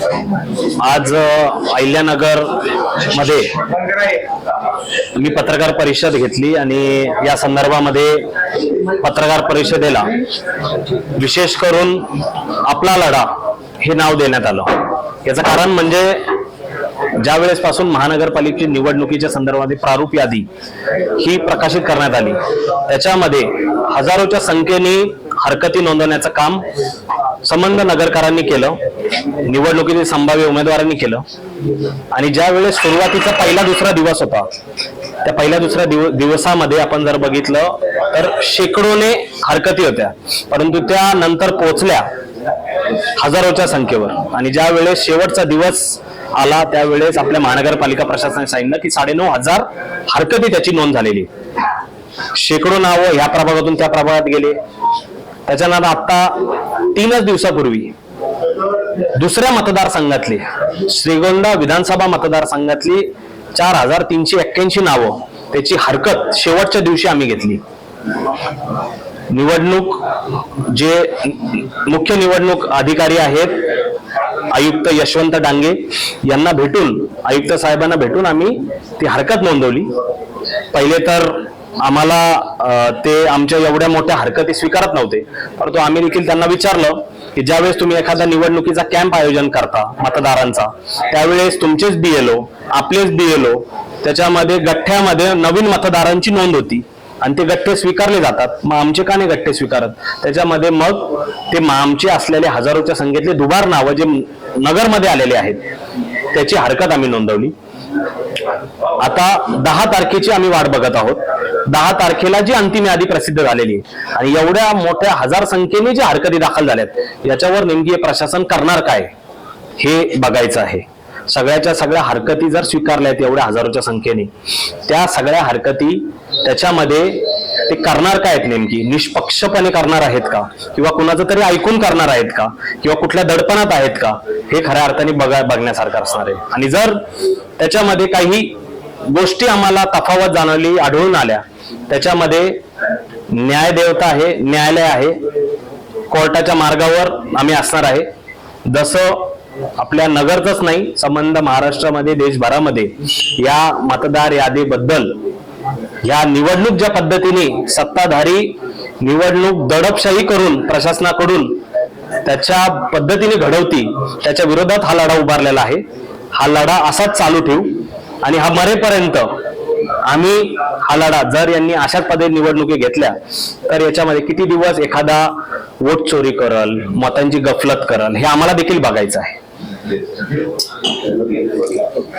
आज अहिल्यानगर मध्ये मी पत्रकार परिषद घेतली आणि या संदर्भामध्ये पत्रकार परिषदेला विशेष करून आपला लढा हे नाव देण्यात आलं। याचं कारण म्हणजे ज्या वेळेस पासून महानगरपालिकेची निवडणुकीच्या संदर्भात प्रारूप यादी ही प्रकाशित करण्यात आली, त्याच्यामध्ये हजारोच्या संख्येने हरकती नोंदवण्याचं काम संबंध नगरकरांनी केलं, निवडणुकीतील संभाव्य उमेदवारांनी केलं। आणि ज्या वेळेस सुरुवातीचा पहिला दुसरा दिवस होता, त्या पहिल्या दुसऱ्या दिवसामध्ये आपण जर बघितलं तर शेकडोने हरकती होत्या, परंतु त्या नंतर पोहोचल्या हजारोच्या संख्येवर। आणि ज्या वेळेस शेवटचा दिवस आला त्यावेळेस आपल्या महानगरपालिका प्रशासनाने सांगितलं की 9,500 हरकती त्याची नोंद झालेली। शेकडो नावं ह्या प्रभागातून त्या प्रभागात गेले। त्याच्यानंतर आता 3 दिवसापूर्वी दुसऱ्या मतदारसंघातली श्रीगोंदा विधानसभा मतदारसंघातली 4,381 नावं त्याची हरकत शेवटच्या दिवशी आम्ही घेतली। निवडणूक जे मुख्य निवडणूक अधिकारी आहेत आयुक्त यशवंत डांगे यांना भेटून, आयुक्त साहेबांना भेटून आम्ही ती हरकत नोंदवली। पहिले तर आम्हाला ते आमच्या एवढ्या मोठ्या हरकती स्वीकारत नव्हते, परंतु आम्ही देखील त्यांना विचारलं की ज्यावेळेस तुम्ही एखादा निवडणुकीचा कॅम्प आयोजन करता मतदारांचा, त्यावेळेस तुमचेच BLO, आपलेच BLO, त्याच्यामध्ये गठ्ठ्यामध्ये नवीन मतदारांची नोंद होती आणि ते गठ्ठे स्वीकारले जातात, मग आमचे का नाही गठ्ठे स्वीकारत? त्याच्यामध्ये मग ते आमचे असलेले हजारोच्या संख्येतले दुबार नावं जे नगरमध्ये आलेले आहेत त्याची हरकत आम्ही नोंदवली। आता 10 तारखेची आम्ही वाट बघत आहोत। 10 तारखेला जी अंतिम यादी प्रसिद्ध झालेली आहे आणि एवढ्या मोठ्या हजार संख्येने ज्या हरकती दाखल झाल्यात याच्यावर नेमकी प्रशासन करणार काय हे बघायचं आहे। सगळ्याच्या सगळ्या हरकती जर स्वीकारल्यात एवढ्या हजारोच्या संख्येने, त्या सगळ्या हरकती त्याच्यामध्ये ते करणार काय आहेत? नेमकी निष्पक्षपणे करणार आहेत का, किंवा कुणाचं तरी ऐकून करणार आहेत का, किंवा कुठल्या दडपणात आहेत का, हे खऱ्या अर्थाने बघण्यासारखं असणार आहे। आणि जर त्याच्यामध्ये काही गोष्टी आम्हाला तफावत जाणवली, आढळून आल्या, त्याच्यामध्ये न्यायदेवता आहे, न्यायालय आहे, कोर्टाच्या मार्गावर आम्ही असणार आहे। जसं आपल्या नगरच नाही, संबंध महाराष्ट्रामध्ये देशभरामध्ये या मतदार यादीबद्दल या निवडणूक ज्या पद्धतीने सत्ताधारी निवडणूक दडपशाही करून प्रशासनाकडून त्याच्या पद्धतीने घडवती, त्याच्या विरोधात हा लढा उभारलेला आहे। हा लढा असाच चालू ठेवू आणि हा मरेपर्यंत आम्ही हा लढा, जर यांनी अशाच पद्धतीने निवडणुकी घेतल्या तर याच्यामध्ये किती दिवस एखादा वोट चोरी करल, मतांची गफलत करल, हे आम्हाला देखील बघायचं आहे।